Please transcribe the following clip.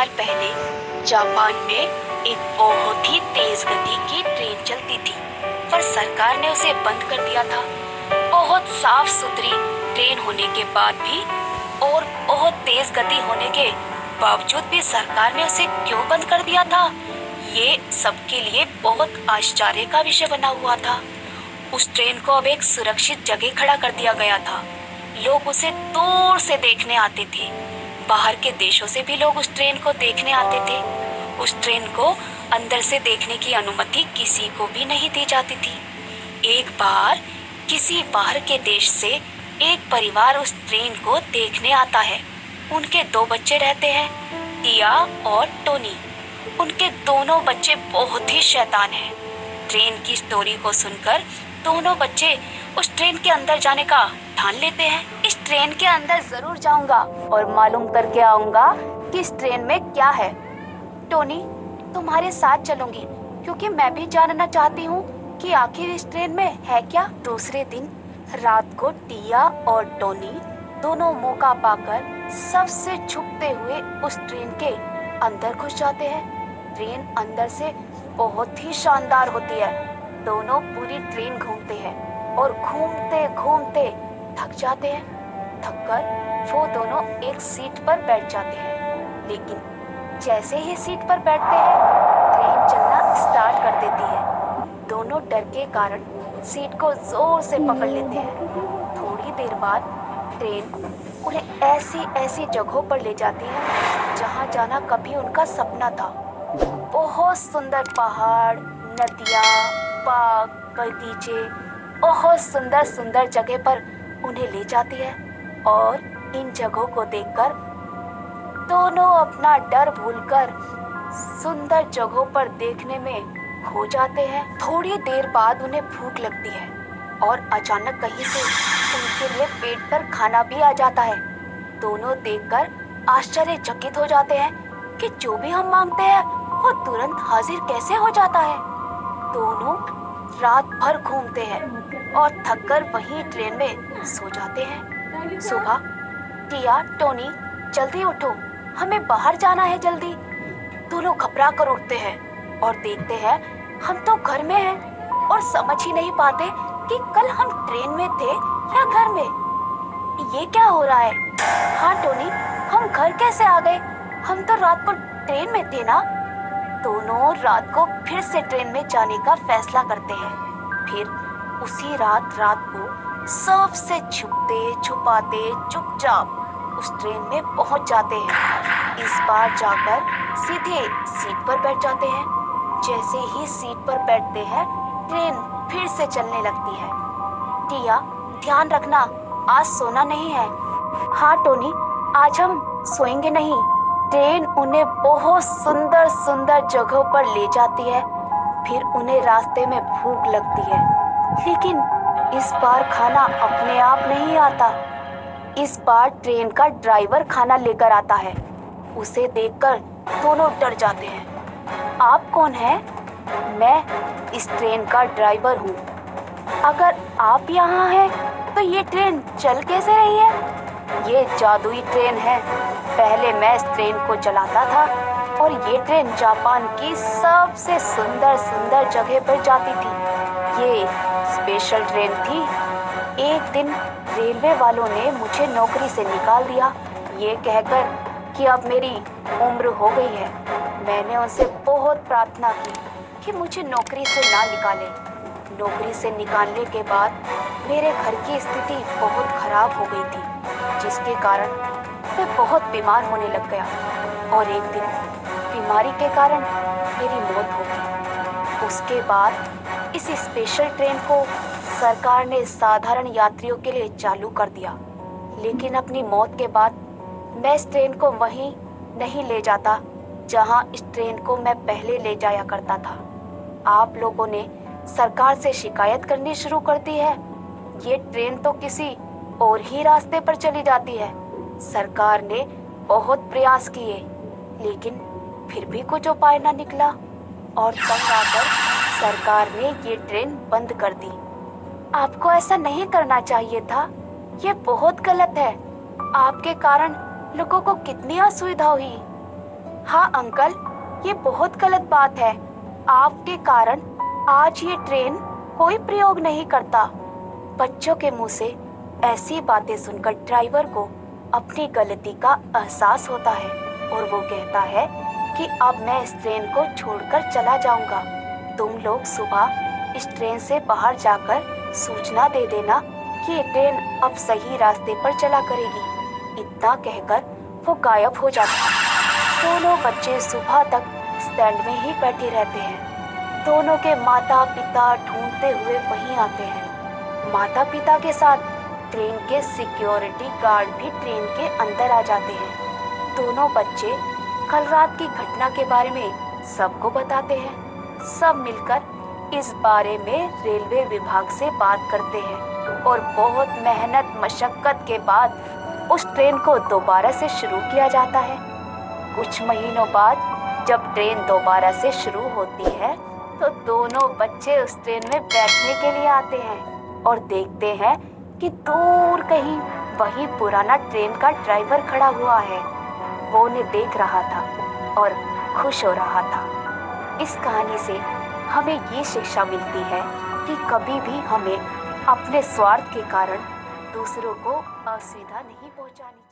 साल पहले जापान में एक बहुत ही तेज गति की ट्रेन चलती थी, पर सरकार ने उसे बंद कर दिया था। बहुत साफ सुथरी ट्रेन होने के बाद भी और बहुत तेज गति होने के बावजूद भी सरकार ने उसे क्यों बंद कर दिया था, ये सबके लिए बहुत आश्चर्य का विषय बना हुआ था। उस ट्रेन को अब एक सुरक्षित जगह खड़ा कर दिया गया था। लोग उसे दूर से देखने आते थे। बाहर के देशों से भी लोग उस ट्रेन को देखने आते थे। उस ट्रेन को अंदर से देखने की अनुमति किसी को भी नहीं दी जाती थी। एक बार किसी बाहर के देश से एक परिवार उस ट्रेन को देखने आता है। उनके 2 बच्चे रहते हैं, टिया और टोनी। उनके दोनों बच्चे बहुत ही शैतान हैं। ट्रेन की स्टोरी को सुनकर दोनों बच्चे उस ट्रेन के अंदर जाने का ठान लेते हैं। इस ट्रेन के अंदर जरूर जाऊंगा और मालूम करके आऊंगा कि इस ट्रेन में क्या है। टोनी, तुम्हारे साथ चलूंगी क्योंकि मैं भी जानना चाहती हूँ कि आखिर इस ट्रेन में है क्या। दूसरे दिन रात को टिया और टोनी दोनों मौका पाकर सबसे छुपते हुए उस ट्रेन के अंदर घुस जाते हैं। ट्रेन अंदर से बहुत ही शानदार होती है। दोनों पूरी ट्रेन घूमते हैं और घूमते घूमते थक जाते हैं। थककर वो दोनों एक सीट पर बैठ जाते हैं, लेकिन जैसे ही सीट पर बैठते हैं ट्रेन चलना स्टार्ट कर देती है। दोनों डर के कारण सीट को जोर से पकड़ लेते हैं। थोड़ी देर बाद ट्रेन उन्हें ऐसी जगहों पर ले जाती है जहां जाना कभी उनका सपना था। बहुत सुंदर पहाड़, नदियाँ, बाग, बगीचे, बहुत सुंदर सुंदर जगह पर उन्हें ले जाती है और इन जगहों को देखकर दोनों अपना डर भूलकर सुंदर जगहों पर देखने में खो जाते हैं। थोड़ी देर बाद उन्हें भूख लगती है और अचानक कहीं से उनके लिए पेट पर खाना भी आ जाता है। दोनों देखकर आश्चर्यचकित हो जाते हैं कि जो भी हम मांगते हैं वो तुरंत हाजिर कैसे हो जाता है। दोनों रात भर घूमते हैं और थककर वहीं ट्रेन में सो जाते हैं। सुबह टिया, टोनी, जल्दी उठो, हमें बाहर जाना है, जल्दी। दोनों घबरा कर उठते हैं और देखते हैं हम तो घर में हैं और समझ ही नहीं पाते कि कल हम ट्रेन में थे या घर में। ये क्या हो रहा है? हाँ टोनी, हम घर कैसे आ गए? हम तो रात को ट्रेन में थे ना। दोनों रात को फिर से ट्रेन में जाने का फैसला करते हैं। फिर उसी रात को सबसे छुपते छुपाते चुपचाप उस ट्रेन में पहुंच जाते हैं। इस बार जाकर सीधे सीट पर बैठ जाते हैं। जैसे ही सीट पर बैठते हैं ट्रेन फिर से चलने लगती है। टिया, ध्यान रखना, आज सोना नहीं है। हाँ टोनी, आज हम सोएंगे नहीं। ट्रेन उन्हें बहुत सुंदर सुंदर जगहों पर ले जाती है। फिर उन्हें रास्ते में भूख लगती है, लेकिन इस बार खाना अपने आप नहीं आता। इस बार ट्रेन का ड्राइवर खाना लेकर आता है। उसे देखकर दोनों डर जाते हैं। आप कौन हैं? मैं इस ट्रेन का ड्राइवर हूँ। अगर आप यहाँ हैं तो ये ट्रेन चल कैसे रही है? ये जादुई ट्रेन है। पहले मैं इस ट्रेन को चलाता था और ये ट्रेन जापान की सबसे सुंदर सुंदर जगह पर जाती थी। ये स्पेशल ट्रेन थी। एक दिन रेलवे वालों ने मुझे नौकरी से निकाल दिया, ये कहकर कि अब मेरी उम्र हो गई है। मैंने उनसे बहुत प्रार्थना की कि मुझे नौकरी से ना निकालें। नौकरी से निकालने के बाद मेरे घर की स्थिति बहुत खराब हो गई थी, जिसके कारण मैं बहुत बीमार होने लग गया और एक दिन बीमारी के कारण मेरी मौत हो गई। उसके बाद इस स्पेशल ट्रेन को सरकार ने साधारण यात्रियों के लिए चालू कर दिया, लेकिन अपनी मौत के बाद मैं इस ट्रेन को वहीं नहीं ले जाता जहां इस ट्रेन को मैं पहले ले जाया करता था। आप लोगों ने सरकार से शिकायत करनी शुरू कर दी है। ये ट्रेन तो किसी और ही रास्ते पर चली जाती है। सरकार ने बहुत प्रयास किए, लेकिन फिर भी कुछ उपाय न निकला और तंग आकर सरकार ने ये ट्रेन बंद कर दी। आपको ऐसा नहीं करना चाहिए था, ये बहुत गलत है। आपके कारण लोगों को कितनी असुविधा हुई। हाँ अंकल, ये बहुत गलत बात है। आपके कारण आज ये ट्रेन कोई प्रयोग नहीं करता। बच्चों के मुंह से ऐसी बातें सुनकर ड्राइवर को अपनी गलती का एहसास होता है और वो कहता है कि अब मैं इस ट्रेन को छोड़कर चला जाऊंगा। तुम लोग सुबह इस ट्रेन से बाहर जाकर सूचना दे देना कि ये ट्रेन अब सही रास्ते पर चला करेगी। इतना कहकर वो गायब हो जाता है। दोनों बच्चे सुबह तक स्टैंड में ही बैठे रहते हैं। दोनों के माता पिता ढूंढते हुए वहीं आते हैं। माता पिता के साथ ट्रेन के सिक्योरिटी गार्ड भी ट्रेन के अंदर आ जाते हैं। दोनों बच्चे कल रात की घटना के बारे में सबको बताते हैं। सब मिलकर इस बारे में रेलवे विभाग से बात करते हैं और बहुत मेहनत मशक्कत के बाद उस ट्रेन को दोबारा से शुरू किया जाता है। कुछ महीनों बाद जब ट्रेन दोबारा से शुरू होती है तो दोनों बच्चे उस ट्रेन में बैठने के लिए आते हैं और देखते हैं कि दूर कहीं वही पुराना ट्रेन का ड्राइवर खड़ा हुआ है। वो उन्हें देख रहा था और खुश हो रहा था। इस कहानी से हमें ये शिक्षा मिलती है कि कभी भी हमें अपने स्वार्थ के कारण दूसरों को असुविधा नहीं पहुंचानी चाहिए।